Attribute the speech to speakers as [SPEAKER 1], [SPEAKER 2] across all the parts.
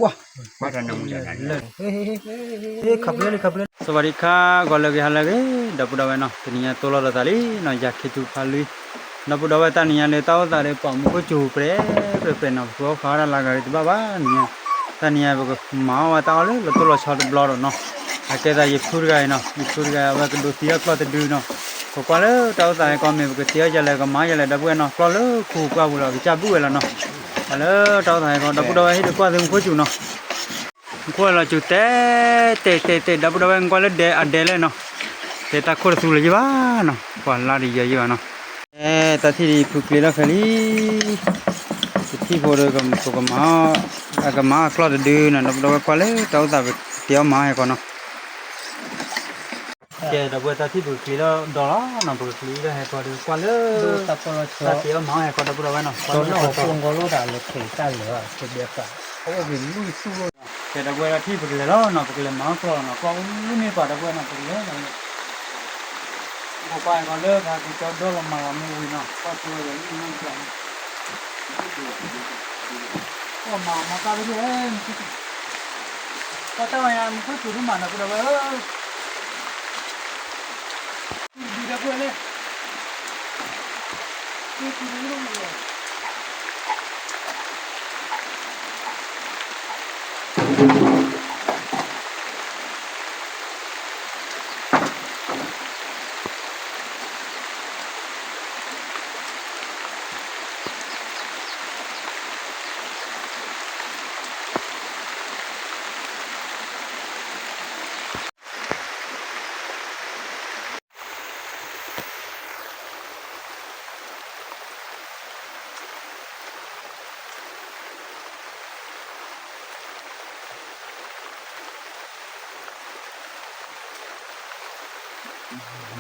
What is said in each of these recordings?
[SPEAKER 1] ว้าว่าจะนำจะเลยเฮ้ขับเลยสวัสดีครับก่อนเลยฮัลโหลดับปุ๊ดเอาไว้เนาะทีนี้ตัวเราตาลีเนาะอยากคิดดูพาลุยดับปุ๊ดเอาไว้ตานี้เลยเต้าตาเลยปั๊มก็จูเปรเนาะพวกเขาอะไรกันที่บ้านเนี่ยตานี้แบบหมาว่าตาเลยแล้วตัวเราชอบบลอเนาะอาจจะได้ยิบทุเรียนเนาะยิบทุเรียนว่ากันดูเสียก็จะดูเนาะก็กว่าเลยเต้าตาก็มีแบบเสียจะเลยก็มาจะเลยดับปุ๊ดเนาะก็เลยคู่กว่าบุเราจะบุ้ยแล้วเนาะแล้วเต้าตาก็ดับปุ๊ดเอาไว้ให้ดูกว่าถึงคู่จูเนาะก็เราจุดเตะดับดับก็เลยเดเลยเนาะเตะตะโคตรสูงเลยจ้าเนาะก็ลาดีเยอะๆเนาะตะที่พุกลีละคลีที่พอเรื่องก็มาคลอดดื้อเนาะดับก็เลยเต้าตาเตี้ยมาให้ก่อนเนาะดับตะที่พุกลีละดอลเนาะพุกลีละให้ก่อนก็เลยตะเตี้ยมาให้ก่อนดับเนาะก็เลยพวงก็รู้ได้เลยถึงกันเลยอ่ะเดียวกันโอ้วิลุยสู้แต่ดับที่พุกลีละเนาะพุกลีมาคลอดเนาะก็ไม่ปาดับเนาะพุกลีละก็ไปก็เลิกครับจะโดนมาไม่วิ่งเนาะก็ตัวเองนั่งจังก็มาตาไปเลยก็ตาอย่างมันก็จุดมันนะกูเดาดีดับเลยนี่คือรู้เลย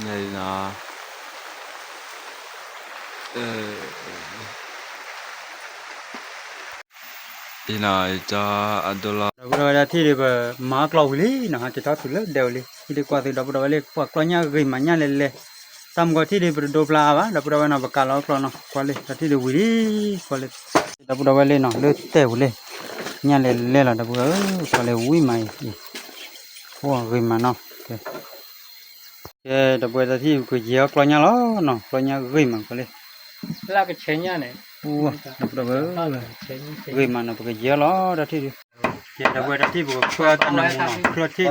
[SPEAKER 2] này là đi này cho anh tôi lo
[SPEAKER 1] rồi thì được má clau lý nó chỉ tháo từ lớp đều đi thì qua từ đó lấy qua qua nhà gửi mà nhà lên tam gọi thì được đồ pla á đó đâu nó bạc lao nó qua lên thì được quý qua lên đó lên nó lên tèo lên nhà lên là đó qua lên quý mày wow gửi mà nó đó thì cái gì qua nhà nó qua nhà gửi mà qua lên
[SPEAKER 3] là cái chén nhà này
[SPEAKER 1] wow đó gửi mà nó cái gì đó đó thì đó thì qua tao nó qua thì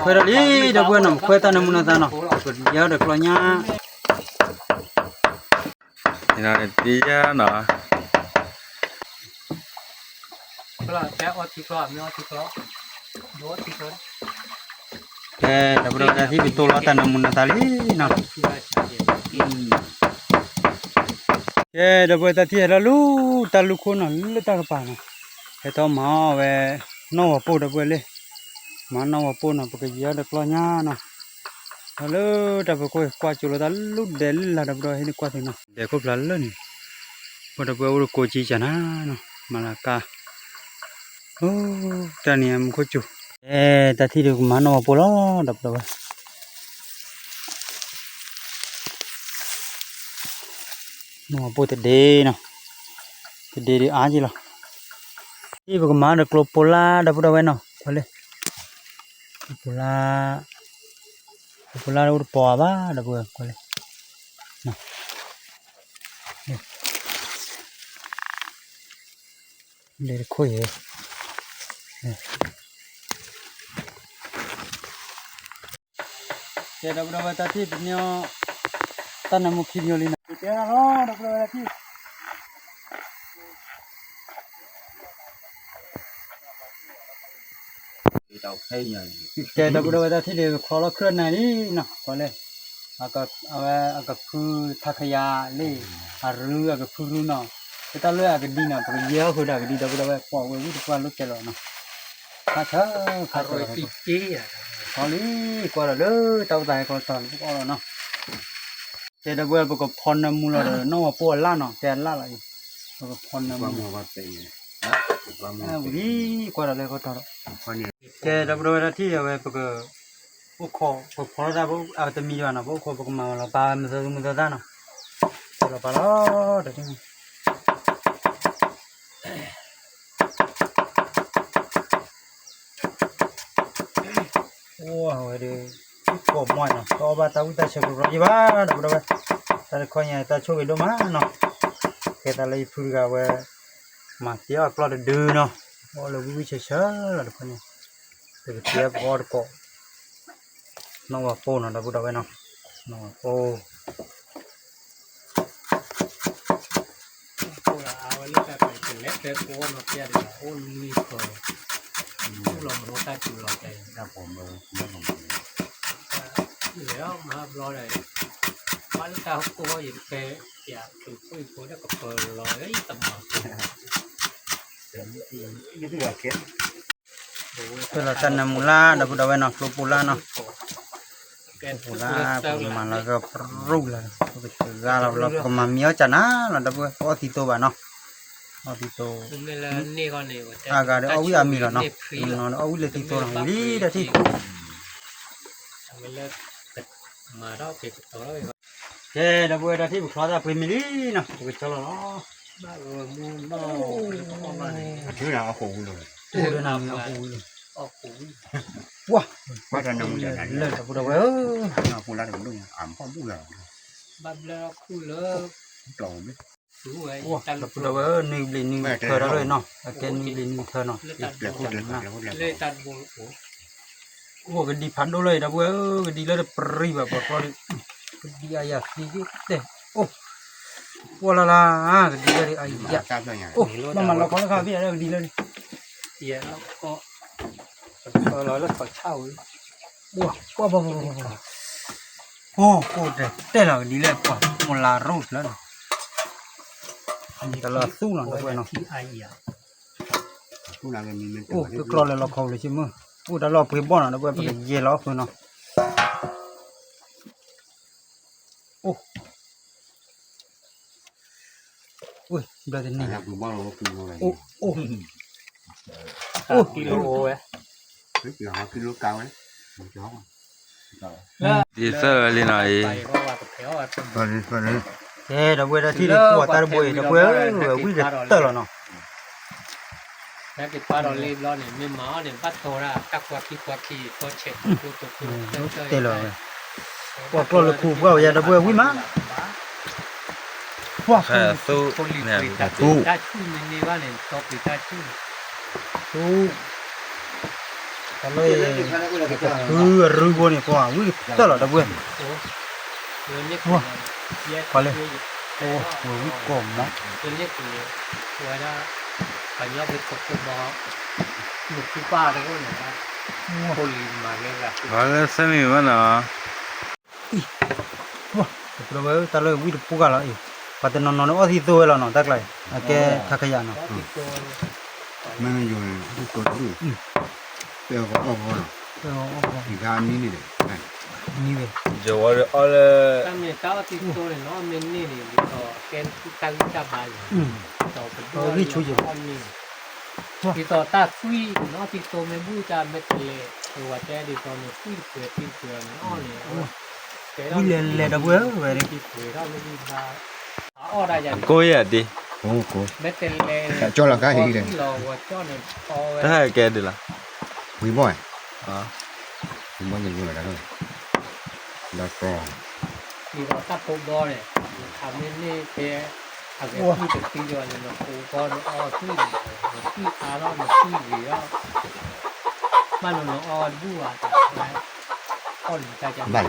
[SPEAKER 1] khơi đi đó bữa nào khơi ta nằm nó nó giờ được lo nha
[SPEAKER 2] thì là đi ra nọ
[SPEAKER 3] là sẽ ở thì có mới ở thì có đó thì có
[SPEAKER 1] đó bữa đó thì bị tôi lo ta nằm nó ta đi nó đó bữa ta thì là lu ta lu khôn nó lu ta cái bàn cái tao máu về nó vào bột đó bữa lên mà nó vào bột nó cái gì được lo nha nó hello đập coi qua chỗ đó lúc đến là đập rồi hay qua thế nào để có lần lên mà đập vào cô chi chả nó mà là ca ta này em có chủ ta thi được mà nó vào bột đó đập rồi nó vào bột thế nào thế đi ăn gì là đi vào mà được lốp pola đập rồi nào thôi lên pola udah po ba da bu ko le nah le ko ye ya da bu ta ti binyo tanam mukhi nyoli na ya ho da bu ta ti tàu khay nhỉ cái đó bây giờ thì để khó là khơi này đi nè có lẽ aga khu thakaya đi rư aga khu rư nè cái ta lưỡi aga đi nè cái gì hơi đã cái đi đó bây giờ bỏ cái gì qua lúc cái rồi nè khá
[SPEAKER 3] rồi tí chi à
[SPEAKER 1] có lý qua rồi đó tàu tài còn toàn cũng có rồi nè cái đó bây giờ có phòn nằm mua rồi nó mà mua lá nè cái lá lại có phòn nằm mua đi qua rồi có tao cái đó bây giờ thì về cái bố khó ra bố tao mi vào nào bố khó bố mà là ba mươi giờ ra nào là ba đó được không โอ้โหเด้ก็มอยเนาะต่อบ่ตาอุตาเชบุรอีบ้าดับดับตาคอยตาโชวิโดมาเนาะแกตาเลยฟูกาเวมาเตียกลอดดื้อเนาะโอ้เลยวิเชเชละดับเนี่ยเดี๋ยวเตียบอดก็น้องว่าโปเนาะดับดับเนาะน้องว่าโป
[SPEAKER 3] เอาไว้แล้วไปเป็นเล็กเล็กโอนมาเตี้ยดีโอนมีเคยผู้ลงรู้ใต้จุดหลอดใจครับผมเลยแล้วมารอเลยวันเก่าตัวอย่างเปย์อยากถูกคุยคุยแล้วก็เปิดรอยตำหนินี่คือว่าเก็ต
[SPEAKER 1] Pelatan mula dapat dapat nak pula noh. Pula mana ke perlu lah. Kalau lo kemamio cana lah dapat oh tito bah noh. Oh tito. Agak ada awi ami lah noh. Noh awi le tito lah. Li dah ti. Okay, dapat dah ti bukan ada pemili noh. Kita jalan noh.
[SPEAKER 4] Thứ nào ở khu rồi.
[SPEAKER 1] Udah nama aku.
[SPEAKER 4] Wah, macam nama jalan.
[SPEAKER 1] Lên dapat dapat.
[SPEAKER 4] Nào khu là được đúng không? Ẩm không là.
[SPEAKER 3] Babla kula
[SPEAKER 4] Trầu biết.
[SPEAKER 1] Wah, dapat dapat ni beli ni thơ đó rồi noh. Akan ni beli ni thơ noh.
[SPEAKER 4] Là khu là khu là.
[SPEAKER 3] Lê tan bung.
[SPEAKER 1] Wah, gede pandu lah dapat. Gede lah perih bapak kalau gede ayah sedikit. Oh. Wah lah, gede dari ayah.
[SPEAKER 4] Sao rồi nhỉ?
[SPEAKER 1] Oh, mama lo kalau kau biar gede lah ni.
[SPEAKER 3] Iya, kok kalau lo kau tahu.
[SPEAKER 1] Wah, wah. Oh, deh. Teh lah gede lah. Wah, mula rus lah. Kalau su lah dapat noh.
[SPEAKER 3] Ayah.
[SPEAKER 4] Khu là người mình.
[SPEAKER 1] Oh, tu kalau le lo kau le cuma. Oh, dah lo pergi bon lah dapat pakai je lo tu noh. Oh. Ui, dah ni.
[SPEAKER 4] Là vừa bao lâu kilo này.
[SPEAKER 1] Oh, oh.
[SPEAKER 3] Kilo ấy.
[SPEAKER 4] Cái kilo họ kilo cao đấy. Một chó.
[SPEAKER 2] ဒီဆက်လေးနော်
[SPEAKER 3] Phải có vào tập kéo à.
[SPEAKER 4] Phần đấy.
[SPEAKER 1] Eh, dah buat dah ti kuat tar boy, dah buat ui dah ter lah noh.
[SPEAKER 3] Nếu cái qua đó lên lo này miếng máu này bắt thô ra các quạt thì có chết tu tu
[SPEAKER 1] Teh lah. Wah, kalau le ku kau ya dah buat ui mah. Wah,
[SPEAKER 2] အဲသူ့
[SPEAKER 3] Poli
[SPEAKER 2] နဲ့
[SPEAKER 3] kita chu ni kan ni top kita chu.
[SPEAKER 1] tu. Kalau ribu ni kau, ui ter lah dah buat.
[SPEAKER 3] Oh. Ini
[SPEAKER 1] Wah.
[SPEAKER 3] Ya.
[SPEAKER 1] Boleh. Oh, ui kom mah.
[SPEAKER 3] Ini tu. Wala banyak betul bah. Mesti pada kau ni. Poli mana lah.
[SPEAKER 2] ဘာလဲဆက်မိမနော်
[SPEAKER 1] Wah, dah buat tak ui dah puka lah. Patut non non oh itu lah noh, tak lah. Ake kakaya noh.
[SPEAKER 4] Mình rồi cái cột đủ. Bây có bao nhiêu? Thì ra mini này. Này.
[SPEAKER 1] Ni weh.
[SPEAKER 2] ဂျဝရအော်လေ
[SPEAKER 3] Kami tahu itu ni, no meni ni, itu kan kita kita bayar.
[SPEAKER 1] Oh, ni cuci.
[SPEAKER 3] Itu tak kui, no itu membuka metle, buat jadi itu ni kui ni, oh ni.
[SPEAKER 1] Ui le dah buat, weh.
[SPEAKER 3] Kui dah lebih dah. Oh dah jadi.
[SPEAKER 2] ကိုရက်ဒီ
[SPEAKER 4] Ồ, cô.
[SPEAKER 3] Metle.
[SPEAKER 4] Cho là cái gì đây?
[SPEAKER 3] Buat cho ni.
[SPEAKER 2] တဟဲကဲဒီလား
[SPEAKER 4] Quý bòi.
[SPEAKER 2] ဟာ
[SPEAKER 4] Quý bòi nhìn là đâu. Là con.
[SPEAKER 3] Itu tak pun ni. Kami ni ke agak kui terti jual ni, pun oh kui, kui alam kui dia. Mana no oh buat. On saja.
[SPEAKER 4] Bảy.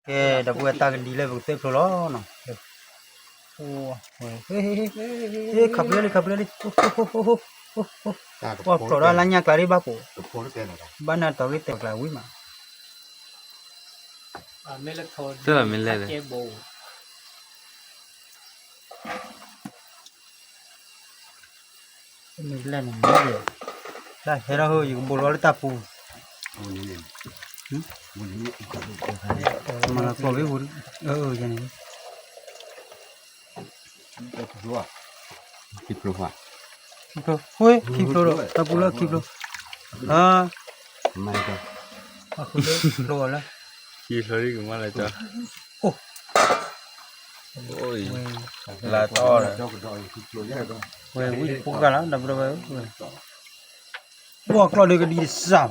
[SPEAKER 1] Okay, dah buat tak di level tu kalau noh. Oh, hei, khap le. Wah, kalau lanya kari baku.
[SPEAKER 4] Cái phố nó tên là đâu?
[SPEAKER 1] Bana tahu kita lah, ui mah.
[SPEAKER 3] Melaton.
[SPEAKER 2] Itu lah milik dia.
[SPEAKER 3] Cebo.
[SPEAKER 1] Milan ni. Dah, hera ho, you boleh tapu.
[SPEAKER 4] Ồ, nhìn nhìn. Nhìn nhìn.
[SPEAKER 1] Malah kau beri, jadi.
[SPEAKER 4] Cái phố à? Cái phố à?
[SPEAKER 1] Kiplo, oi, kiplo dah, tapu lah kiplo. Ah,
[SPEAKER 4] Mai đâu?
[SPEAKER 1] aku dah kiplo lah.
[SPEAKER 2] ကြီးဆိုရီကမလာကြ
[SPEAKER 1] Oh,
[SPEAKER 2] အိုး
[SPEAKER 1] weh,
[SPEAKER 2] လာတော့တယ်
[SPEAKER 4] Đâu có đòi cái phố nhất là đâu.
[SPEAKER 1] ui, puka lah, dah berapa? 哇กรอเลยก็ดีซ่า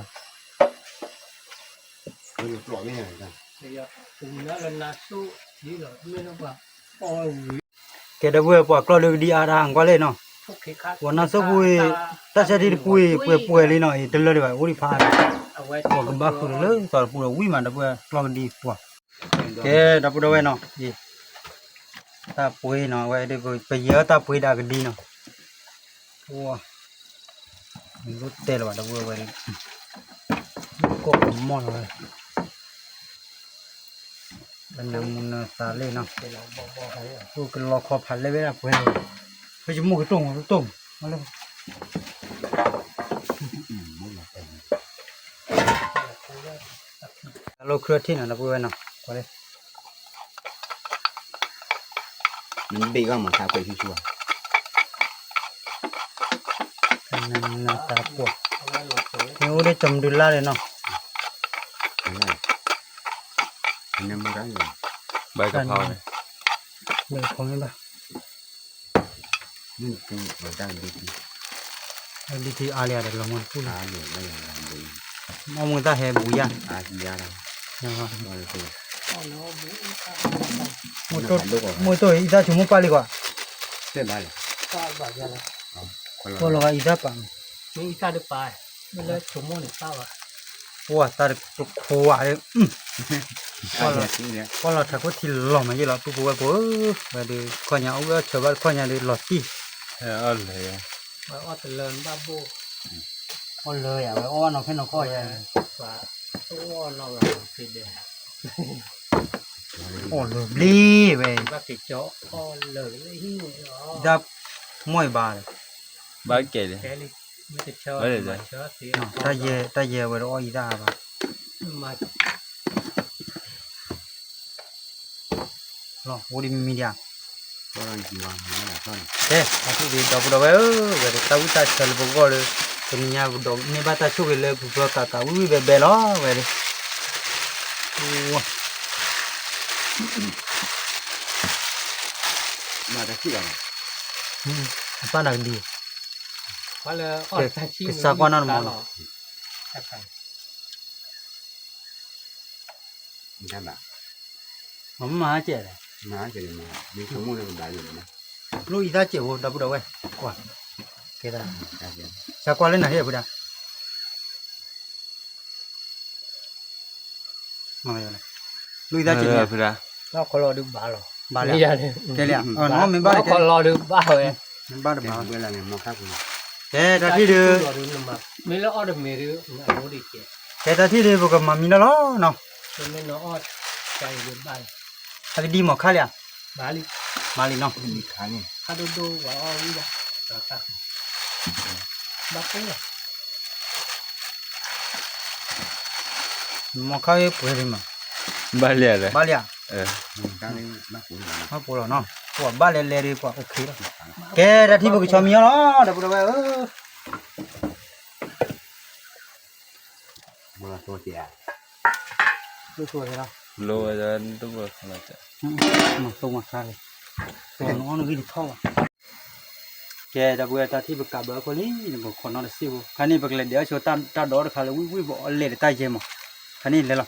[SPEAKER 4] เออปล่อยไม่ได้กัน
[SPEAKER 3] เดี๋ยวถึงแล้วนะสู้นี่เหรอไม่ต้องว่าโอ้ย
[SPEAKER 1] แกได้เว้ยปว่ากรอเลยก็ดีอาทางกว่าเลยเนาะ
[SPEAKER 3] พวกขี้คัด
[SPEAKER 1] วันนั้นซะปุ้ยตาชะดีปุ้ยป่วยๆเลยเนาะเตลเลยว่าโอ้ดิพา
[SPEAKER 3] เอาไว้
[SPEAKER 1] ปวกันบ้าปุ้ยเลยตอนปุ้ยวิมันได้เว้ยกรอกันดีปวแกได้ปุ้ยได้เว้ยเนาะอีตาปุ้ยเนาะไว้ได้ไปเยอะตาปุ้ยได้ก็ดีเนาะว้ามันรู้เตลว่าได้เว้ยไว้ก็มอนเลยเป็นน้ำมันสาเลยเนาะ
[SPEAKER 3] เดี๋ยวเราบอกให้
[SPEAKER 1] กูก็รอคอพันเลยเว้ยปุ้ยไปจมูกตรงมาเลย
[SPEAKER 4] ไม่หลับไป
[SPEAKER 1] เราเคลื่อนที่น่ะนะปุ้ยเนาะพอเลย
[SPEAKER 4] มันเบก็มาทาไปชัวร์
[SPEAKER 1] นั่นตาปวด
[SPEAKER 3] เอาไว้หลบเลย
[SPEAKER 1] นี่ได้จำดุลล่าเลยเนาะ
[SPEAKER 4] อะไรอันนั้นไม่ได้เลย
[SPEAKER 2] ใบกะเพราเนี่ย
[SPEAKER 1] เดี๋ยวผมนี่ป่ะ
[SPEAKER 4] นี่คือเราได้ดีที่
[SPEAKER 1] ดีที่อาเลียเดี๋ยวเรามันพูด
[SPEAKER 4] อาเลยไม่อย่างนั้นเลย
[SPEAKER 1] มองมึงตาแห่บุยา
[SPEAKER 4] อาที่ยาเรา
[SPEAKER 1] นะครับ
[SPEAKER 4] ไม่ได้เลย
[SPEAKER 3] เอาเนาะบุ้ย
[SPEAKER 1] มวยตัวอีตาชุมปาลีกว่า
[SPEAKER 4] เส้นอะไร
[SPEAKER 3] ตาบาดยาละ
[SPEAKER 4] คน
[SPEAKER 1] พอ
[SPEAKER 4] เรา
[SPEAKER 1] เราอีตาปัง
[SPEAKER 3] นี่ตาได้ไปไม่เลยชั่วโมงนี่ตาว่ะ
[SPEAKER 1] ว้าตาตุกขัวเลย
[SPEAKER 4] อะไรที่เนี่ย
[SPEAKER 1] พอเราถ้าก็ที่หล่อมาเยอะแล้วปุ๊บปุ๊บปุ๊บไปดูข้อนี้เอาไว้เชื่อว่าข้อนี้เลยหลอดที่
[SPEAKER 2] เอาเลย
[SPEAKER 3] ว่าอ้อตะเลินบ้าบู
[SPEAKER 1] พอเลยอ่ะไว้อ้อน้องแค่น้องข้อยัง
[SPEAKER 3] ว่าตัวเราสิเดีย
[SPEAKER 1] โอ้เลยรีเว้ย
[SPEAKER 3] ว่าติดเจาะอ้อเลยหิ้วอ๋อ
[SPEAKER 1] ดับมวยบาเลย
[SPEAKER 2] บ้าเก๋เลย
[SPEAKER 3] แกลิไม่ติดเจาะมาเจาะสิ
[SPEAKER 1] ตาเย่ไว้อ้ออีตาป่ะ
[SPEAKER 3] มา
[SPEAKER 1] หรอโอ้ดิมีเดีย
[SPEAKER 4] ก็เราจีวันไม่ได้ต้น
[SPEAKER 1] เอ๊ะอาทิตย์นี้ดับดับเว้ยเว้ยตาวิตาเชลบุกเลยตัวนี้ยาดับเนี่ยบ้าตาชูกันเลยบุกตาตาวิเบลล์เว้ยโอ้
[SPEAKER 4] มาจากที่ไหน
[SPEAKER 1] ป้าหนักดี
[SPEAKER 3] ว่าเลยอ้อตาชิใช่
[SPEAKER 4] ไม่ใช่แบบ
[SPEAKER 1] มันมาเจ๋อ
[SPEAKER 4] มาจะได้มามีข้อมูลอะไรอยู่นะ
[SPEAKER 1] ลูกอีตาเจ๋อดับดับเว้ยกว่าเกล้า
[SPEAKER 4] ใช่ใช่
[SPEAKER 1] สักวันเล่นไหนเฮ้ยบุดามาเลยลูกอีตาเจ๋อ
[SPEAKER 2] เพื่อ
[SPEAKER 3] เราขอรอดูบ้าหรอบ
[SPEAKER 1] าเลยเกล้าอ๋อน้องไม่บ้า
[SPEAKER 3] เราขอรอดูบ้าเลย
[SPEAKER 1] บ้าเด้อ
[SPEAKER 4] เดี๋ยว
[SPEAKER 1] บ้า
[SPEAKER 4] เวลาเนี่ยมาครับคุณ
[SPEAKER 1] เอ๊ะตาที่เด้อ
[SPEAKER 3] รอดูน้ำมันไม่แล้วอ้อเดมีหรือไม่รู้ดิเก
[SPEAKER 1] เอ๊ะตาที่เด้อบุกมามีนะล้อเนาะ
[SPEAKER 3] เป็นไม่น้ออ้อใจเย็นบ้าน
[SPEAKER 1] ถ้าดีหมอค่าเลย
[SPEAKER 3] บ้าลิ
[SPEAKER 1] มาลีเนาะ
[SPEAKER 4] มีขาเนี่ย
[SPEAKER 3] คาดูว่าอ้อวิบะครับบ้าปุ๊บ
[SPEAKER 1] หมอค่าเปิดมา
[SPEAKER 2] บ้าเรียเลย
[SPEAKER 1] บ้าเลย
[SPEAKER 4] ขาเนี่ยมาคุณ
[SPEAKER 1] มาปูแล้วเนาะกว่าบ้าเลยเลยดีกว่าโอเคแล้วแกตาที่บุกชอมีเนาะดับดับเว้ย
[SPEAKER 4] มาตัวเสีย
[SPEAKER 1] ดูสวยเลยเนาะ
[SPEAKER 2] โลจะตัวขนาดจะ
[SPEAKER 1] มาส่งมาใช่ตัวน้องนี่เข้าแกดับเบิลตาที่บุกกลับเบอร์คนนี้บุกคนนอนสิวคันนี้บุกเลยเดี๋ยวชวนตาดอร์เขาเลยวิบเลยใต้เจมคันนี้เลยล่ะ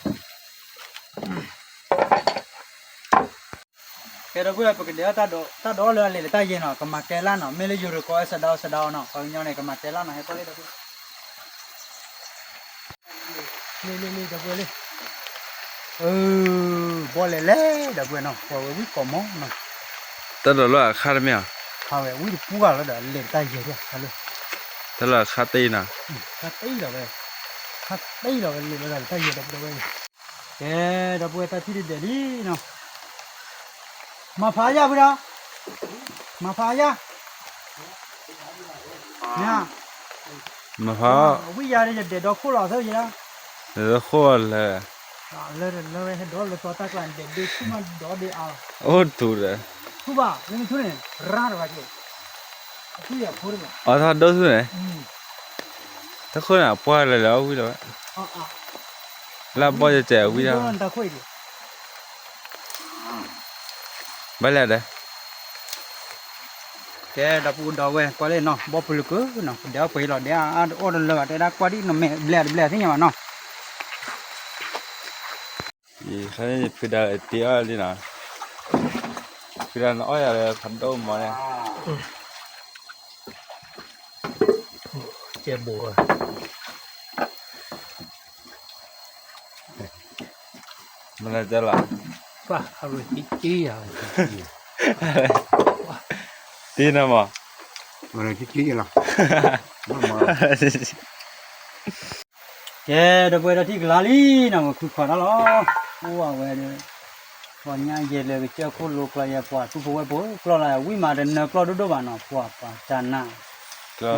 [SPEAKER 1] แกดับเบิลบุกเดี๋ยวตาดอร์เลยใต้เจเนาะก็มาแกล้าเนาะไม่เลยอยู่รก็สะดาวเนาะเขาเนี่ยก็มาแกล้าเนาะให้เขาเลยดับเบิลนี่ดับเบิลเลยบอลเลยดับเบิลเนาะพอวิกอมเนาะ
[SPEAKER 2] ตลอดว่าคาดไม่เอา
[SPEAKER 1] เขาเว้ยปูกันแล้วเดี๋ยวเล่นใต้เยอะด้วยเขาเลย
[SPEAKER 2] ตลอดคาตีน่ะ
[SPEAKER 1] คัดตีแล้วเว้ยคัดตีแล้วเล่นแล้วใต้เยอะดับเว้ยแกดับเว้ยตาที่เดี๋ยวนี้เนาะมาพายาบุระมาพายาเนี่ย
[SPEAKER 2] มะพร้าว
[SPEAKER 1] วิญญาณจะเด็ดดอกคู่หล่อเท่าไหร่ละ
[SPEAKER 2] เดี๋ยวโคตรเลย
[SPEAKER 1] เลยให้ดอกเลยตัวตากลางเด็ดดูขึ้นมาดอกเดียว
[SPEAKER 2] โอ้ถูกเลย
[SPEAKER 1] ทุบะยังทุเรศร้านอะไรกันทุยาพูดเลย
[SPEAKER 2] อ๋อถ้าดูสิเนี่ยถ้าคนอ่ะปล่อยเลยแล้ววิแล้วแล้วบ่จะแจกวิแล้ว
[SPEAKER 1] ตาคุยดิ
[SPEAKER 2] ไปแล้วเด้
[SPEAKER 1] แกดับปูดาวเว้ก็เลยเนาะบ่ปลุกเนาะเดี๋ยวไปแล้วเดี๋ยวโอ้ดเลยได้กว่าดิเนาะแม่แบลสิหยังเนาะ
[SPEAKER 2] อีใครไปได้เตี้ยเลยนะไปได้น้อยอะไรพันโตมาเนี่ย
[SPEAKER 3] เจ็บบัว
[SPEAKER 2] มันจะละ
[SPEAKER 3] ป่ะเอาไปจี้อ่ะ
[SPEAKER 2] ตีนะมั้ง
[SPEAKER 4] อะไรที่คลี่ล่ะมา
[SPEAKER 1] แกดับเบิลที่กลาลีนะมันคือขอแล้วหรอโอ้เว้ยพอเนี่ยเยเลยก็เจ้าคนลูกละยาปวดผู้ป่วยป่วยกลัวอะไรวิมาเดินกลัวดุดบ้านเนาะปวดปวดจานน่ะ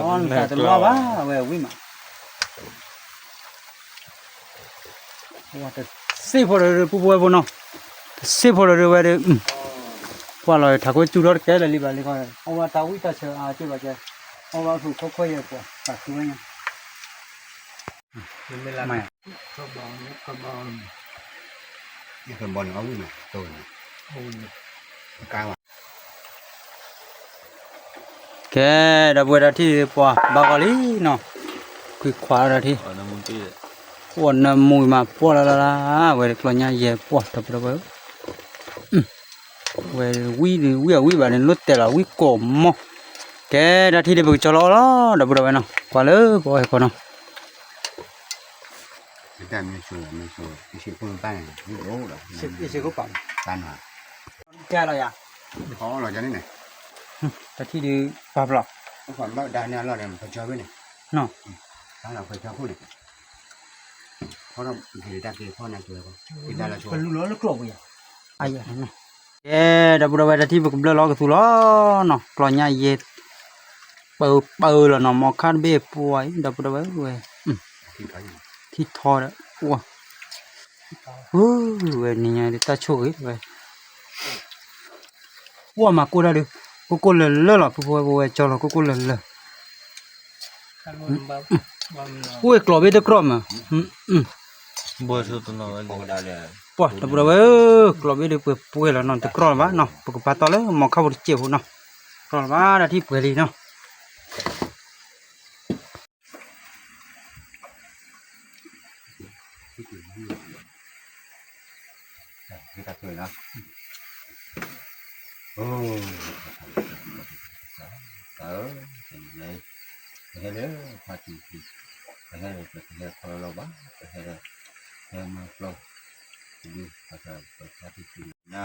[SPEAKER 1] นอนแต่ตัวบ้าเว้ยวิมาว่าแต่สิพอเลยผู้ป่วยบ่เนาะสิพอเลยเว้ยพอเลยถ้าก็จุดแกเลยลิบลิก็เอาว่าตาวิตาเชอาจุว่าแกเอาว่าผู้ค่อยๆปวดตัดตัวเนี่ย
[SPEAKER 3] มันไม่ละ
[SPEAKER 1] ไม่
[SPEAKER 3] ก็บอกก็บอก
[SPEAKER 4] นี่คือบอลเขาอยู่นะตัวนี้
[SPEAKER 3] โอ้ย
[SPEAKER 4] กลางว่ะ
[SPEAKER 1] แกดับเบิลที่ปวดบากอลีเนาะคือขวาละที่
[SPEAKER 2] อ๋อน้ำมันตี
[SPEAKER 1] ปวดน้ำมูมาปวดละเว้ยกลอนยาเย่ปวดดับเบิลเว้ยวิบานี่รถแต่ละวิโกมแกดับที่เด็กจะรอแล้วดับเบิลเว้ยเนาะกว่าเลยก็ไอ้คนเนาะ
[SPEAKER 4] แต่ไม่ชัวร์ไม่ชัวร์ที่ชื่อคนบ้านนี่รู้หรอ
[SPEAKER 1] สิก็ปั๊ม
[SPEAKER 4] บ้านว่ะ
[SPEAKER 1] แกอะไรอ่ะ
[SPEAKER 4] เขาเราจะนี่ไหน
[SPEAKER 1] ดับที่ดีปั๊บหรอ
[SPEAKER 4] เมื่อก่อนบ้านด้านนี้เราเนี่ยมันเจอไว้เนี่ย
[SPEAKER 1] เนาะ
[SPEAKER 4] ถ้าเราเคยเจอพูดเนี่ยเพราะเราเห็นได้คือพ่อนั่นตัวเขาที่ได้เราชัว
[SPEAKER 1] เป็น
[SPEAKER 4] ร์
[SPEAKER 1] ลูกล้อลูกกลบอ่ะไอ้เนาะแกดับเบิลเว้ยดับที่บุกเบลล้อกับตัวล้อเนาะกลอนยาเย่เปิดแล้วเนาะมอคันเบ้ป่วยดับเบิลเว้ย
[SPEAKER 4] ที่เขาอยู่
[SPEAKER 1] ที่ทอดว้าเว้ยนี่ไงตาโชยเว้ยว่ามากูได้ดิกูเลยหรอผู้ป่วยจอแล้วกูเลย
[SPEAKER 3] ถ้ามันแบบมัน
[SPEAKER 1] เว้ยกรอบไปตะกรอบมา
[SPEAKER 2] บัวสุดตัวน้อย
[SPEAKER 4] โอ้ได้เลย
[SPEAKER 1] ปะแต่บ่เว้ยกรอบไปเด้ป่วยแล้วนอนตะกรอบวะเนาะปกปาตอเลยหมอเข้าบ่เจ็บเนาะกรอบว่าได้ที่ป่วยดีเนาะ
[SPEAKER 4] ที่ตัดเลยนะโอ้เป็นไงเฮ้ยเลยพาทีทีเฮ้ยเลยพอเราบ้างเฮ้ยเลยมาเราดูพาทีทีนะ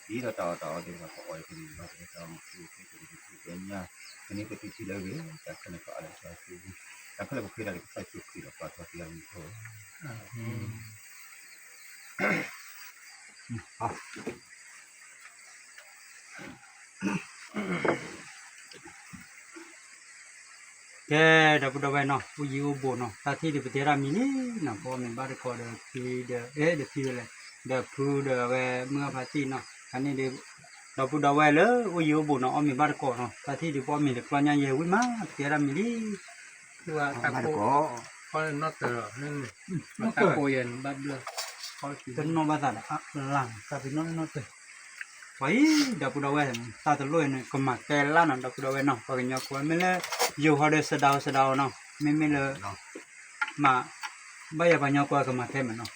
[SPEAKER 4] ที่เราต่อเดี๋ยวเราก็อ่อยเป็นเราจะทำคือเป็นเนี่ยอันนี้ก็ที่ที่เราเรียนแต่ขณะก็อะไรใช่คือแต่ก็เราเคยได้ใส่ชุดที่เราปฏิบัติอย่างนี้เขา
[SPEAKER 1] แกดับเว้ยเนาะผู้ยิวบ่เนาะตาที่ดิบเตรามินี่เนาะพอมันบาดคอเดพีเดเพีเลยเดพูเดเวเมื่อพาตีเนาะอันนี้เดดับเว้ยเลยผู้ยิวบ่เนาะมีบาดคอเนาะตาที่ดิพอมีเดกลอนยาเยวิมาเตรามินี่
[SPEAKER 3] คือว่าตะโกเพราะนอกเตอร์นั่นมันตะโกยันบัดเลยเขาคิด
[SPEAKER 1] เป็นนอภาษาอ่ะหลังตาเป็นนอเตไว้ดับเว้ยตาตะลอยเนี่ยก็มาแกล้าเนาะดับเว้ยเนาะก็ยอกว่าไม่เลยอยู่ฮอดสะดาวเนาะไม่เลยมาบ่อยากยอกว่าก็มาแท้มันเนาะ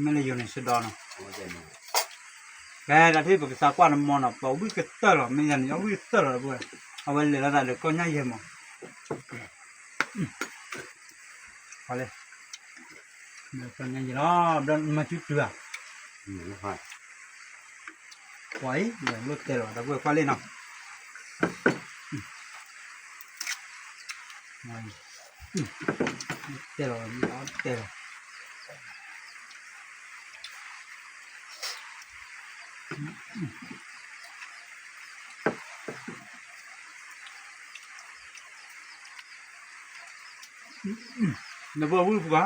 [SPEAKER 1] ไม่เลยอยู่ในสะดาวเนาะแกละที่ภาษากว่ามันเนาะบ่วิกเตอร์ไม่ยันเอาวิกเตอร์บ่เอาไว้เลยละเลยก็ง่ายมั้งพอเลยเนี่ยก็ง่ายเนาะดันมาจุดเดือ
[SPEAKER 4] はい。
[SPEAKER 1] ไว้เดี๋ยวรถเตลดับเบิลควาเล่นเนาะเตลเตลดับเบิลวูบวะ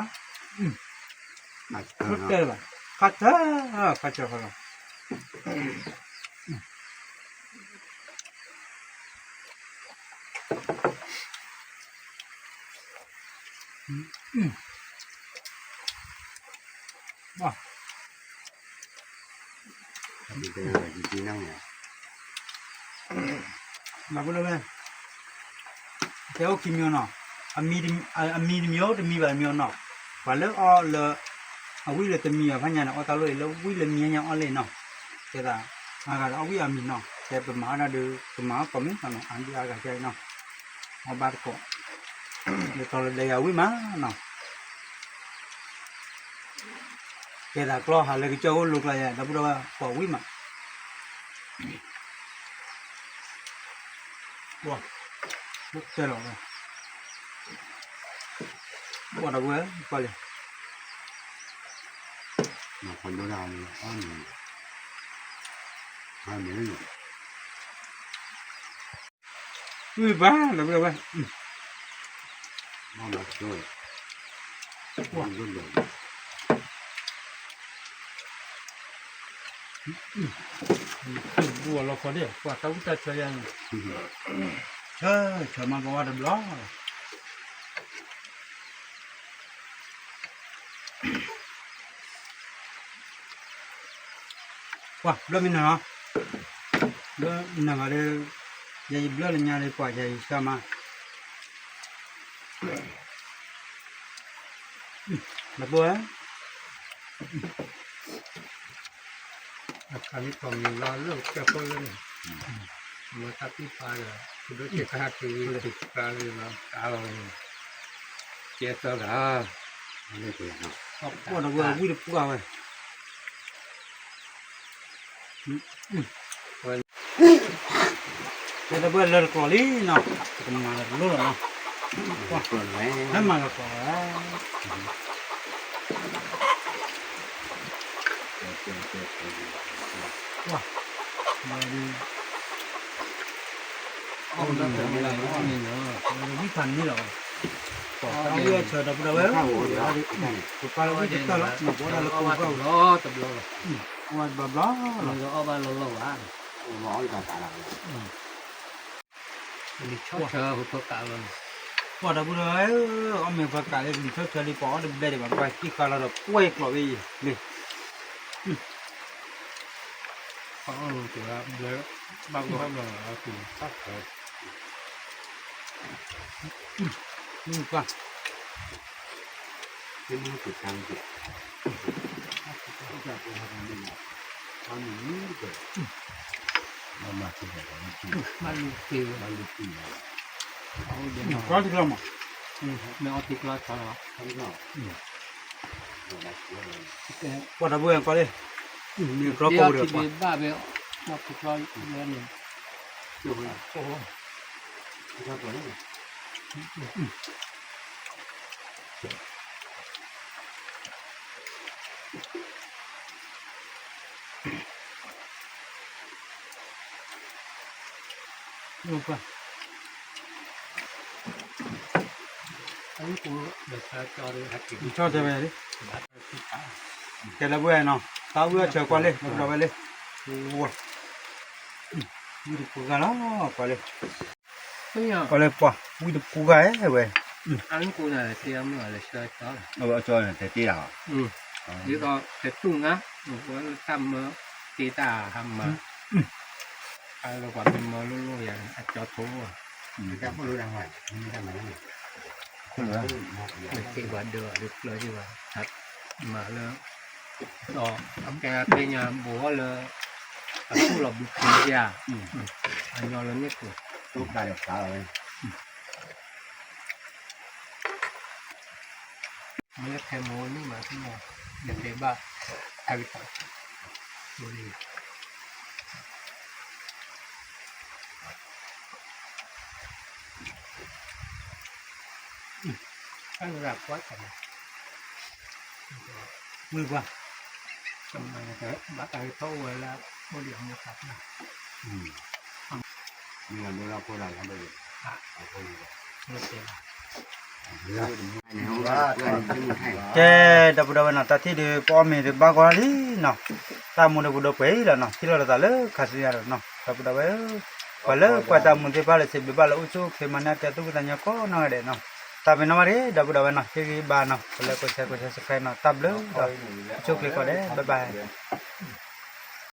[SPEAKER 1] รถเตลคัตเตอร์คัตเตอร์ ว้า
[SPEAKER 4] ดีๆนั่งเนี่ย
[SPEAKER 1] Ba bu le. Te o kimyo no. Ami di myo de mi ba myo no. Ba le o le a wi le te mi fa nya na o ta lo le wi le mi nya o le no. Te da. Ma ga o wi a mi no. Te pa ma na de pa ma ko mi no an dia ga chai no. O ba ko. Le to le ya wi ma no. Te da klo ha le ke cho lu la ya da bu da ko wi ma. Wow. Look at that. What a way, Polly.
[SPEAKER 4] Mà còn đứa nào nữa có mình 2 miếng nữa.
[SPEAKER 1] Ui ba, là bây giờ.
[SPEAKER 4] Nó mặc rồi. Wow, luôn rồi.
[SPEAKER 1] Bùa lo có đi, quả tao cũng chơi anh. Chơi mà có được đó. Wah, belum ini lah. Belum ini ada jadi belum nyari kuah jadi sama. Lepas
[SPEAKER 3] kami kami lalu ke polen tapi pada sudah kita hati sekali lah kalau kita dah
[SPEAKER 4] Ini tuh ya.
[SPEAKER 1] apa dah gua udah puas weh. Kita buat lor kali no. Kita mengalir dulu no.
[SPEAKER 4] Wah, còn mấy.
[SPEAKER 1] Nama kau. Wah. Mari.
[SPEAKER 3] ông đã phải làm cái gì nữa
[SPEAKER 1] Ini kan ni lah. Kau dia cerita pada weh. Kalau kita lah, nak buat dalam kau.
[SPEAKER 3] đó tập lo rồi
[SPEAKER 1] Buat babla.
[SPEAKER 3] mình có ba lâu lâu à
[SPEAKER 4] Ngõ cả cả là.
[SPEAKER 3] mình chốt chờ của tôi cả luôn
[SPEAKER 1] Buat dah buat om yang pakai ni tu cari kau ada beda dengan kau. Kita kalau ada kue kalau ni.
[SPEAKER 3] có luôn thì là nhớ bao nhiêu là thì phát rồi
[SPEAKER 1] Bukan.
[SPEAKER 4] Cái nó từ sang kìa. Con mình như vậy. Mà thì phải có một
[SPEAKER 3] mà lưu tiêu
[SPEAKER 4] bao nhiêu tiền này.
[SPEAKER 1] Kau tu lama.
[SPEAKER 3] mình ở thịt lo cho nó
[SPEAKER 4] Không rõ. Rồi đặt xuống rồi.
[SPEAKER 1] Buat dah buat kau ni. Ni kau
[SPEAKER 3] dia
[SPEAKER 1] kau dia.
[SPEAKER 3] thì ba bé một thịt lo lên mình
[SPEAKER 4] Được rồi. Ra rồi đấy.
[SPEAKER 1] Bukan.
[SPEAKER 3] anh cũng được cho đi hạt thịt
[SPEAKER 1] Cho thế về đi. Cái là buat no. Tahu buat cakap kau ni. Buat apa ni? Wah. Ni tu puga lah kau ni.
[SPEAKER 3] bây giờ
[SPEAKER 1] Kau ni apa? Ni tu puga weh.
[SPEAKER 3] anh cũng là tiêm là chơi cho
[SPEAKER 4] Nó bảo cho là thể tí nào.
[SPEAKER 3] nếu có cái tung á một cái thăm tí tà thăm mà ai là quản mình mà luôn luôn vậy cho thú à
[SPEAKER 4] Các có lối ra ngoài. Ra ngoài này.
[SPEAKER 3] mình khi quản được lời như vậy thật mà là đó cái nhà bố là khu là bị phun ra anh nói lớn nhất rồi
[SPEAKER 4] Lúc ra được cả rồi.
[SPEAKER 3] mấy cái mối nhưng mà cái nào để để ba thay vì rồi đi anh rạp quá trời
[SPEAKER 1] Mui qua.
[SPEAKER 3] trong này thế bắt tay thâu rồi là bố điểm một cặp này
[SPEAKER 4] Nhưng mà đưa ra cô này không bao giờ.
[SPEAKER 3] một tiền
[SPEAKER 1] Ke dah buat nak tadi di pom di bagai ni, no. Tamu dah buat pergi lah, no. Kilo dah tahu khasiat, no. Dah buat pergi. Kalau kau tamu di balik sebelah balik ucap, ke mana dia tu kita nyako, no ada, no. Tapi nama dia dah buat no. Kiri ba no. Kalau kau saya subscribe no. Tab le, ucap klik kau deh. Bye bye.